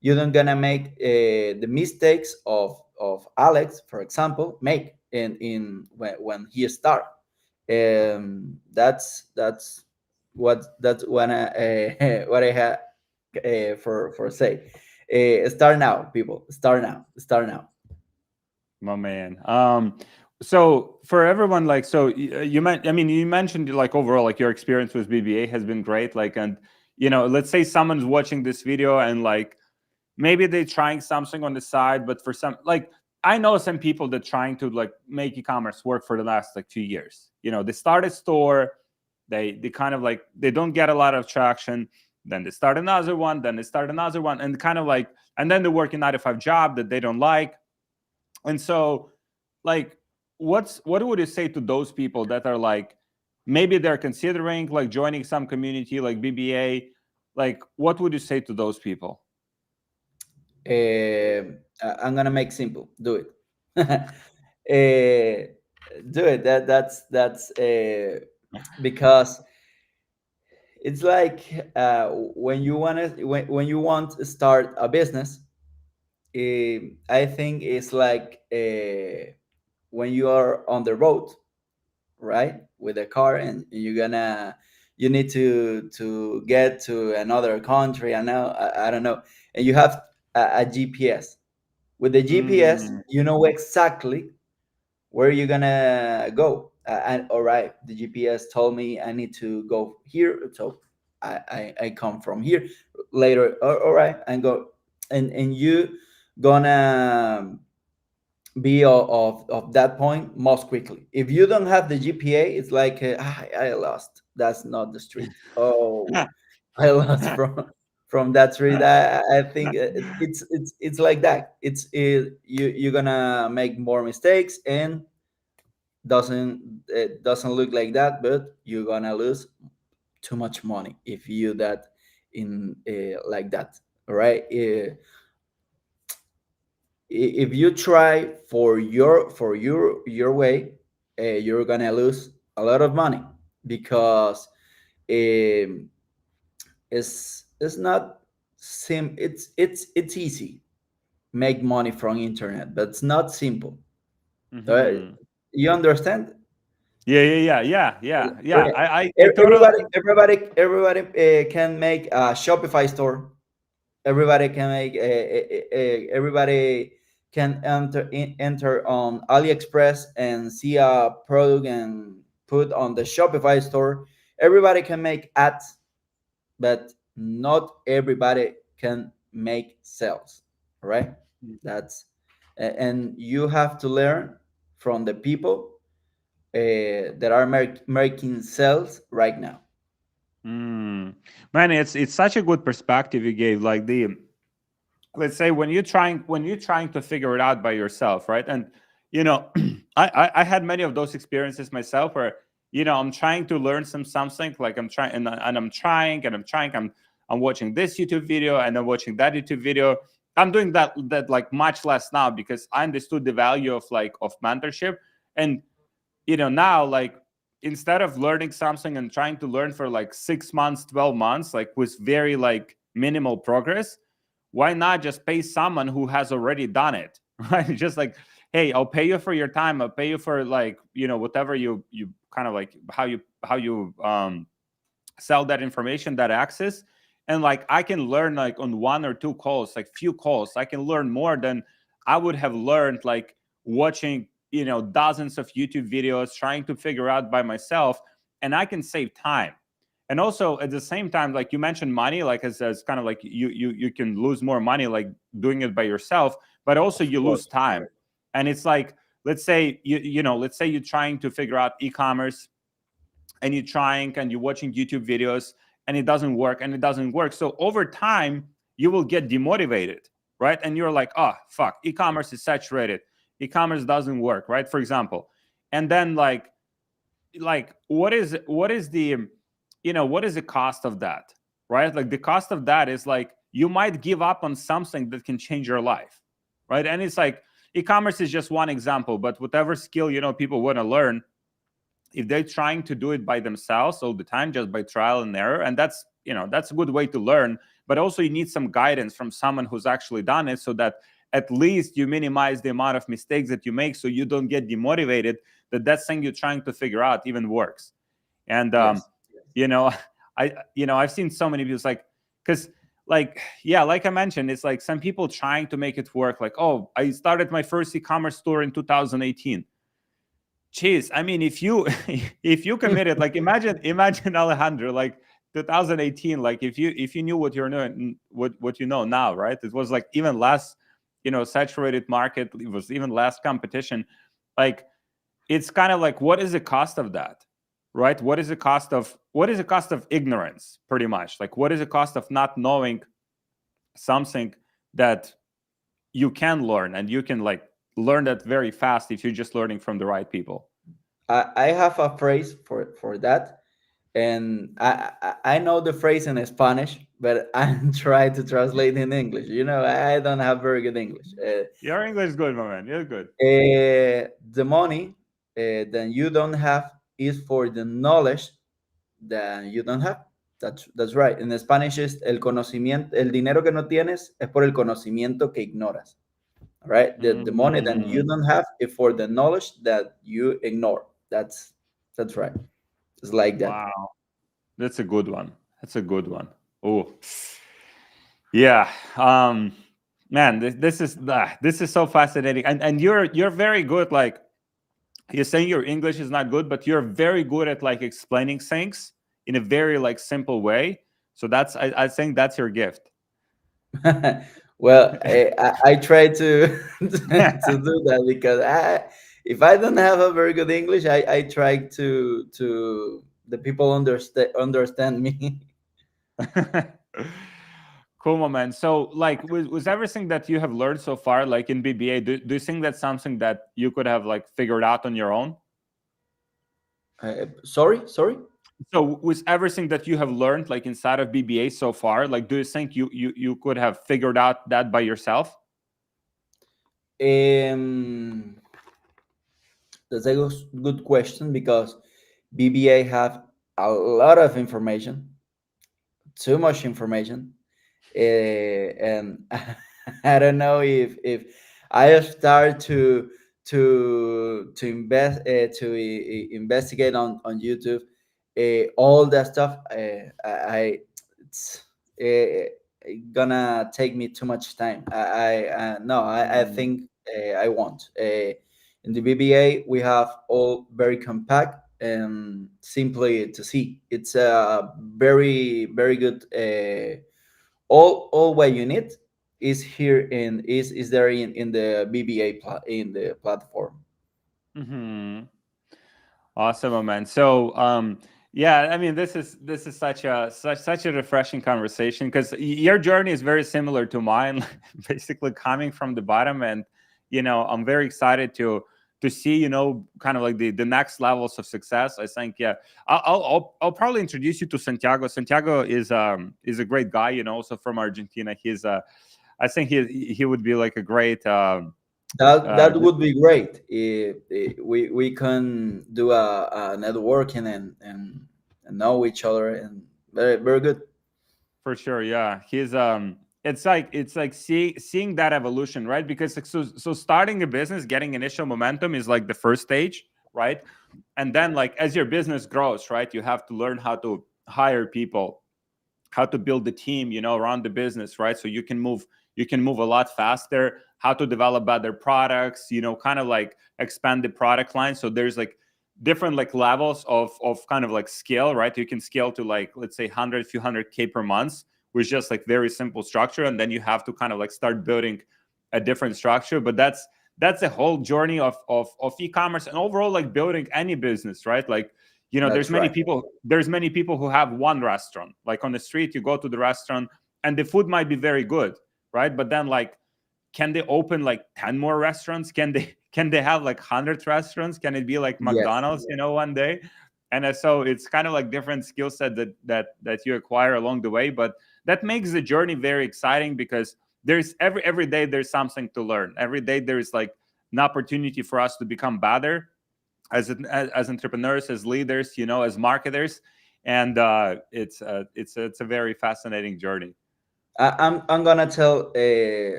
you don't gonna make the mistakes of Alex, for example, make in when he start. That's that's what I what I had for say. Start now, people. Start now. Start now. My man. So for everyone, like, so you meant, I mean, you mentioned like overall, like your experience with BBA has been great. Like, and let's say someone's watching this video and like maybe they're trying something on the side, but for some, like, I know some people that trying to like make e-commerce work for the last like 2 years. They start a store, they kind of like they don't get a lot of traction, then they start another one, then they start another one, and kind of like, and then they work a 9 to 5 job that they don't like. And so, like, what would you say to those people that are like, maybe they're considering like joining some community like BBA? Like, what would you say to those people? I'm gonna make simple. Do it. uh, do it. That's because it's like, when you want to when you want to start a business. I think it's like, when you are on the road, right, with a car, and you need to get to another country. I don't know, and you have a GPS. With the GPS, Mm, you know exactly where you're gonna go. And all right, the GPS told me I need to go here, so I come from here. Later, all right, and go, and you gonna be of that point most quickly. If you don't have the GPA, it's like, I lost. That's not the street. Oh, I lost from that street. I think it's like that. You're gonna make more mistakes, and doesn't it doesn't look like that, but you're gonna lose too much money if you that in like that. All right. if you try for your way, you're gonna lose a lot of money, because um, it's not it's easy make money from internet, but it's not simple. Uh, Hmm. you understand? Yeah. Okay. I totally. Everybody can make a Shopify store. Everybody can make everybody can enter on AliExpress and see a product and put on the Shopify store. Everybody can make ads, but not everybody can make sales, right? That's and you have to learn from the people that are making sales right now. Mm. Man, it's such a good perspective you gave. Like the, let's say when you're trying to figure it out by yourself, right? And you know, I had many of those experiences myself where I'm trying to learn something, like I'm trying and I'm watching this YouTube video and I'm watching that YouTube video. I'm doing that like much less now because I understood the value of mentorship. And now, like, instead of learning something and trying to learn for like 6 months, 12 months, like with very like minimal progress, why not just pay someone who has already done it? Right? Just like, hey, I'll pay you for your time, I'll pay you for like whatever you kind of like how you sell that information, that access. And like I can learn like on one or two calls, like few calls, I can learn more than I would have learned like watching dozens of YouTube videos, trying to figure out by myself. And I can save time. And also at the same time, like you mentioned money, like as kind of like you can lose more money like doing it by yourself, but also Of you lose course. time. And it's like, let's say let's say you're trying to figure out e-commerce, and you're trying and you're watching YouTube videos, and it doesn't work and it doesn't work. So over time, you will get demotivated, right? And you're like, oh, fuck, e-commerce is saturated. E-commerce doesn't work, right? For example. And then like what is the what is the cost of that, right? Like the cost of that is like you might give up on something that can change your life, right? And it's like e-commerce is just one example, but whatever skill people want to learn, if they're trying to do it by themselves all the time just by trial and error, and that's a good way to learn. But also you need some guidance from someone who's actually done it, so that at least you minimize the amount of mistakes that you make, so you don't get demotivated, that thing you're trying to figure out even works. And Yes. you know I've seen so many people like, because like, yeah, like I mentioned, it's like some people trying to make it work, like, oh, I started my first e-commerce store in 2018. Jeez, I mean, if you if you committed, like, imagine Alejandro, like 2018, like if you knew what you're doing, what you know now, right? It was like even less, saturated market. It was even less competition. Like, it's kind of like, what is the cost of that, right? What is the cost of ignorance, pretty much? Like, what is the cost of not knowing something that you can learn, and you can like learn that very fast if you're just learning from the right people. I have a phrase for that, and I know the phrase in Spanish, but I'm trying to translate in English. I don't have very good English. Your English is good, my man. You're good. The money that you don't have is for the knowledge that you don't have. That's right. In Spanish is el conocimiento, el dinero que no tienes es por el conocimiento que ignoras. All right. The money that you Mm, don't have is for the knowledge that you ignore. That's right. It's like that. wow, that's a good one. That's a good one. Oh, yeah. Man, this is so fascinating, and you're very good. Like, you're saying your English is not good, but you're very good at like explaining things in a very like simple way. So I think that's your gift. Well, I try to to do that, because if I don't have a very good English, I try to the people understand me. Cool, my man. So, like, was everything that you have learned so far, like in BBA, do you think that's something that you could have like figured out on your own? Sorry. So, with everything that you have learned, like inside of BBA so far, like, do you think you could have figured out that by yourself? Um, that's a good question because BBA have a lot of information, too much information, and I don't know if I start to invest investigate on YouTube all that stuff. I it's gonna take me too much time. I no, I Mm. think I won't. In the BBA, we have all very compact and simply to see. It's a very good. All what you need is here in is there in the BBA in the platform. Hmm. Awesome, my man. So, yeah, I mean, this is such a refreshing conversation because your journey is very similar to mine, basically coming from the bottom, and I'm very excited to see kind of like the next levels of success. I think, yeah, I'll probably introduce you to Santiago. Santiago is a great guy, also from Argentina. I think he would be like a great That would be great if we can do a networking and know each other and very good. For sure, yeah. It's like seeing that evolution, right? Because like, so starting a business, getting initial momentum is like the first stage, right? And then like as your business grows, right, you have to learn how to hire people, how to build the team, around the business, right? So you can move a lot faster, how to develop better products, kind of like expand the product line. So there's like different like levels of kind of like scale, right? You can scale to like, let's say 100 few hundred k per month with just like very simple structure, and then you have to kind of like start building a different structure. But that's a whole journey of e-commerce and overall like building any business, right? Like there's That's many right. people there's many people who have one restaurant, like on the street. You go to the restaurant and the food might be very good, right? But then like, can they open like 10 more restaurants? Can they have like 100 restaurants? Can it be like Yes, McDonald's, one day? And so it's kind of like different skill set that you acquire along the way. But that makes the journey very exciting because there's every day there's something to learn. Every day there's like an opportunity for us to become better as entrepreneurs, as leaders, as marketers. And it's a very fascinating journey. I'm gonna tell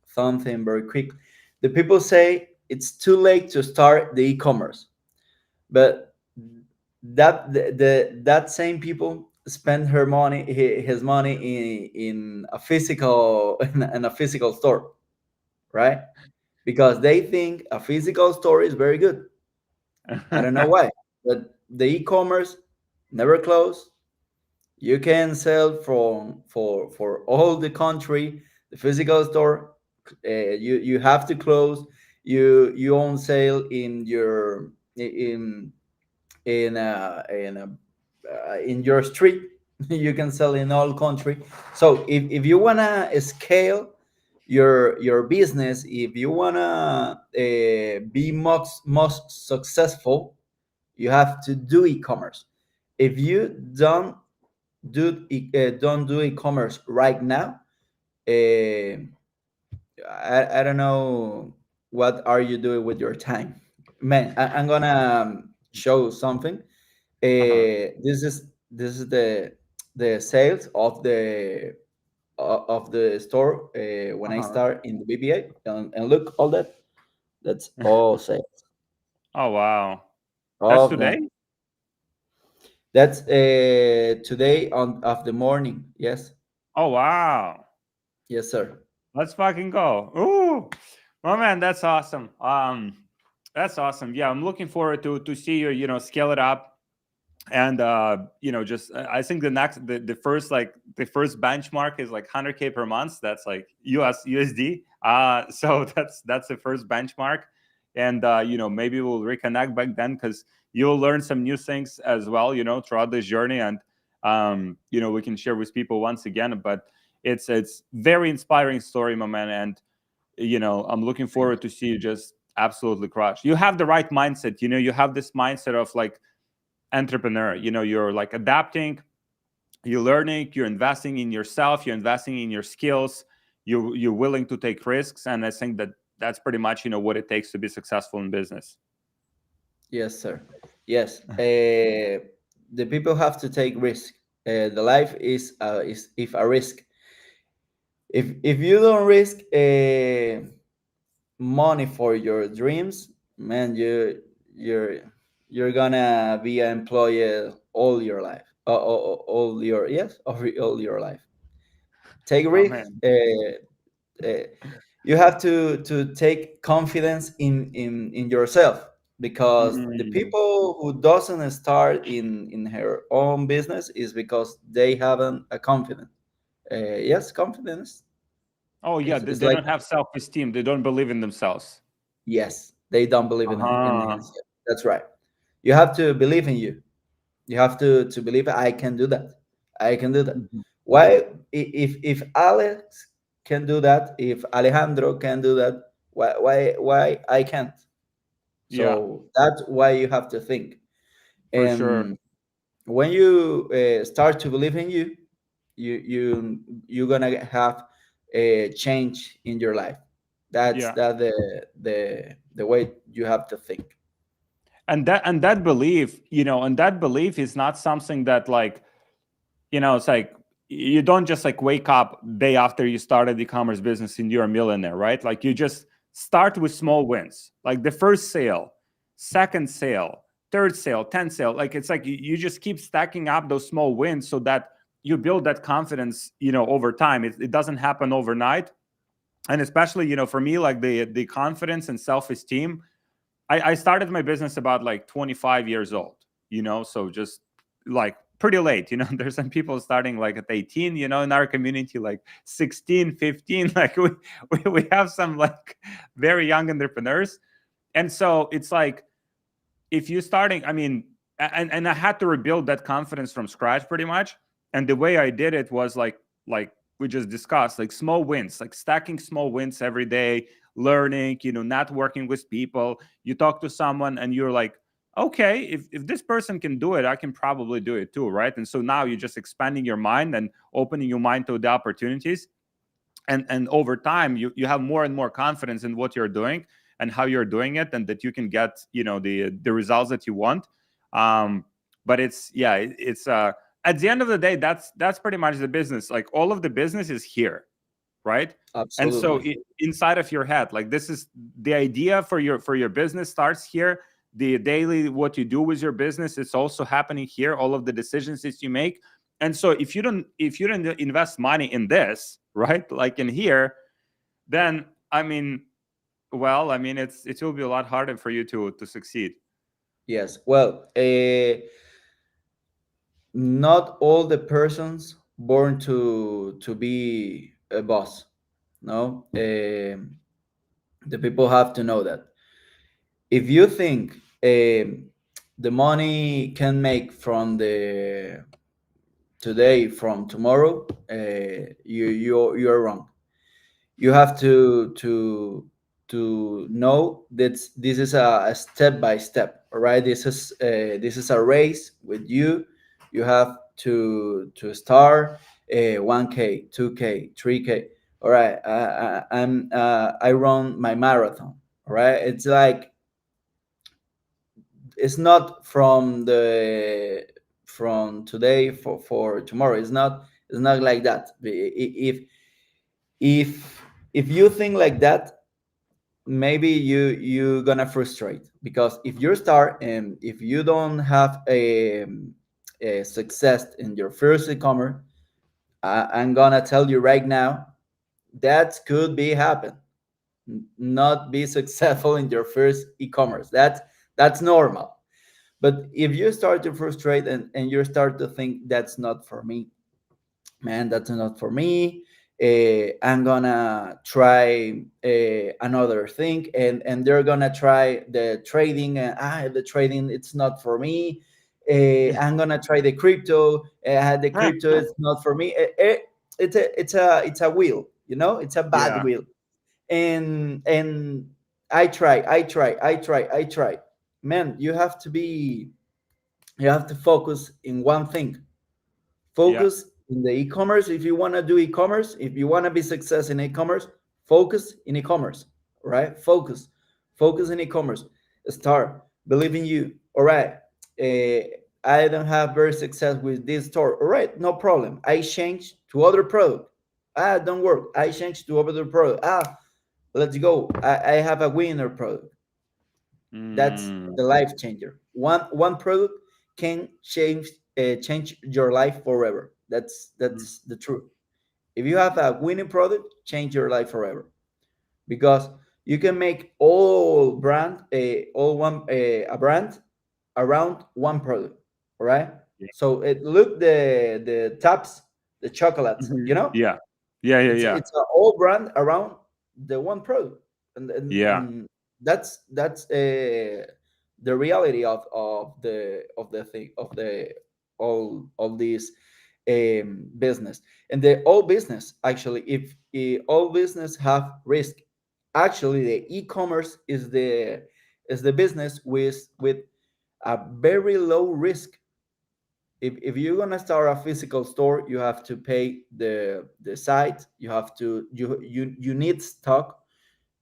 something very quick. The people say it's too late to start the e-commerce, but that same people spend his money in a physical in a physical store, right? Because they think a physical store is very good. I don't know why, but the e-commerce never close. You can sell from for all the country. The physical store, you have to close. You own sale in your in your street. You can sell in all country. So if you wanna scale your business, if you wanna be most successful, you have to do e-commerce. If you don't do e-commerce right now, uh, I don't know what are you doing with your time, man. I'm gonna show something. Uh-huh. This is the sales of the store when I Uh-huh. start in the BBA, and look all that. That's all sales, Oh, wow. all That's of them. today? That's today on of the morning. Yes, Oh, wow. yes, sir. Let's fucking go. Ooh. Oh man, that's awesome. That's awesome. Yeah, I'm looking forward to see you, scale it up. And just I think the first benchmark is like 100k per month. That's like USD. So that's the first benchmark. And maybe we'll reconnect back then because you'll learn some new things as well, throughout this journey. And we can share with people once again. But it's very inspiring story, my man. And I'm looking Thank forward to see you just absolutely crush. You have the right mindset. You have this mindset of like entrepreneur. You're like adapting, you're learning, you're investing in yourself, you're investing in your skills, you're willing to take risks. And I think that's pretty much, what it takes to be successful in business. Yes, sir. Yes. The people have to take risk. The life is if a risk. If you don't risk money for your dreams, man, you're you're gonna be an employee all your life. All your yes, all your life. Take Oh risk. man. Uh, you have to take confidence in yourself, because the Mm. people who doesn't start in her own business is because they haven't a confidence. Yes, confidence. Oh yeah, they, It's they like don't have self-esteem. They don't believe in themselves. yes, they don't believe in Uh-huh. himself. That's right. You have to believe in you. You have to believe I can do that. I can do that. Mhm. Why? If Alex can do that, if Alejandro can do that, why I can't? Yeah, So that's why you have to think. for sure. And when you start to believe in you, you're gonna have a change in your life. That's Yeah. that the way you have to think. And that belief, and that belief is not something that, like, it's like you don't just like wake up day after you started e-commerce business and you're a millionaire, right? Like you just start with small wins, like the first sale, second sale, third sale, 10th sale. Like it's like you just keep stacking up those small wins so that you build that confidence, over time. It doesn't happen overnight. And especially, for me, like the confidence and self-esteem, I started my business about like 25 years old, so just like pretty late, there's some people starting like at 18, in our community, like 16, 15, like we have some like very young entrepreneurs. And so it's like, if you starting, I mean, and I had to rebuild that confidence from scratch pretty much. And the way I did it was like we just discussed, like small wins, like stacking small wins every day, learning, networking with people. You talk to someone and you're like, okay, if this person can do it, I can probably do it too, right? And so now you're just expanding your mind and opening your mind to the opportunities. And over time you have more and more confidence in what you're doing and how you're doing it, and that you can get, the results that you want. But it's, yeah, it's at the end of the day, that's pretty much the business. Like all of the business is here, right? And so Absolutely. inside of your head, like this is the idea for your business starts here. The daily, what you do with your business, it's also happening here. All of the decisions that you make. And so if you don't invest money in this, right, like in here, then I mean, well, I mean, it will be a lot harder for you to succeed. Yes. Well, not all the persons born to be a boss. No, the people have to know that. If you think the money can make from the today from tomorrow, you're wrong. You have to know that this is a step by step. All right, this is a race with you. You have to start 1K, 2K, 3K. All right, I run my marathon. All right, it's like it's not from today for tomorrow. It's not like that. If you think like that, maybe you're gonna frustrate, because if you start and if you don't have a success in your first e-commerce, I'm gonna tell you right now that could be happen. Not be successful in your first e-commerce. That's normal. But if you start to frustrate and you start to think that's not for me, man, that's not for me. I'm gonna try another thing, and they're gonna try the trading, and the trading it's not for me. I'm gonna try the crypto. The crypto is not for me. It's a wheel, it's a bad Yeah, wheel, and I try. Man, you have to focus in one thing. yeah, Focus in the e-commerce. If you want to do e-commerce, if you want to be success in e-commerce, focus in e-commerce. right? Focus in e-commerce. Start, believe in you. All right, I don't have very success with this store. All right, no problem. I change to other product. Ah, don't work. I change to other product. Ah, let's go. I have a winner product. That's Mm, the life changer. One product can change your life forever. mm, That's the truth. If you have a winning product, change your life forever, because you can make all one a brand around one product. All right. yeah. So it look the tops, the chocolates, Mhm. Yeah. Yeah. it's a all brand around the one product, Yeah. and that's the reality of the thing of the all of these business. And the all business, actually, if all business have risk, actually the e-commerce is the business with a very low risk. If you're gonna start a physical store, you have to pay the site. You have to you need stock.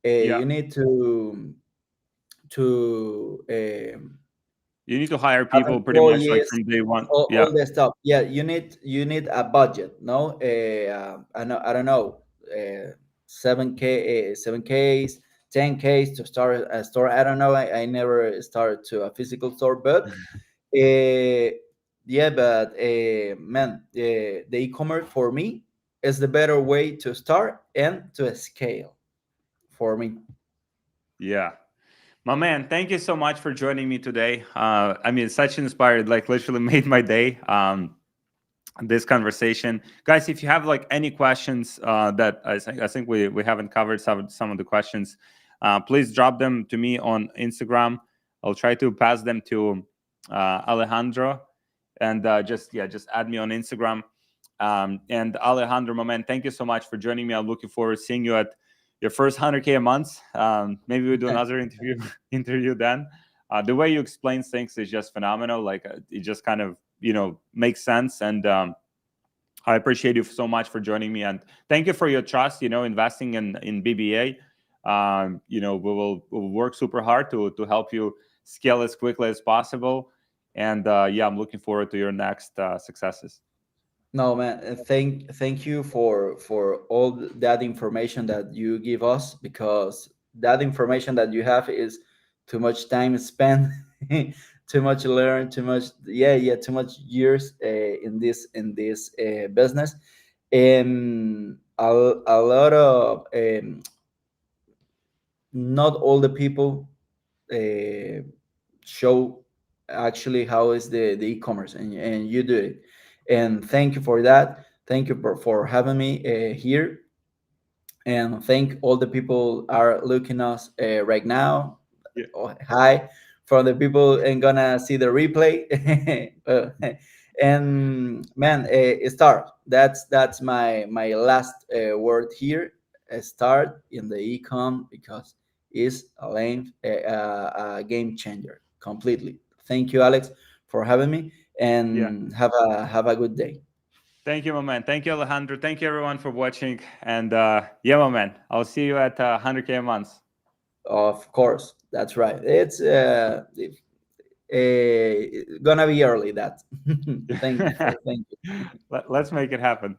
Yeah. You need to You need to hire have people pretty much like employees, from day one. all Yeah. the stuff. Yeah, you need a budget. No, I don't know, 7Ks, 10Ks to start a store. I don't know. I never started to a physical store, but yeah, but man, the e-commerce for me is the better way to start and to scale for me. Yeah. My man, thank you so much for joining me today. I mean, such inspired, like literally made my day. This conversation, guys. If you have like any questions that I think we haven't covered some of the questions, please drop them to me on Instagram. I'll try to pass them to Alejandro, and just add me on Instagram. And Alejandro, my man, thank you so much for joining me. I'm looking forward to seeing you at your first 100K a month. Maybe we'll do another interview then. The way you explain things is just phenomenal. Like it just kind of makes sense. And I appreciate you so much for joining me, and thank you for your trust. Investing in BBA. We'll work super hard to help you scale as quickly as possible. And I'm looking forward to your next successes. No, man. Thank you for all that information that you give us, because that information that you have is too much time spent, too much learn, too much, too much years in this business, and a lot of not all the people uh, show actually how is the e-commerce, and you do it, and thank you for that. Thank you for having me here, and thank all the people are looking us right now. Yeah, Oh, hi from the people and gonna see the replay. And man, start, that's my last word here. Start in the ecom, because it's a game changer completely. Thank you, Alex, for having me, yeah. and have a good day. Thank you, my man. Thank you, Alejandro. Thank you, everyone, for watching. And my man, I'll see you at 100K a month. Of course, that's right. It's gonna be early. That thank you. Let's make it happen.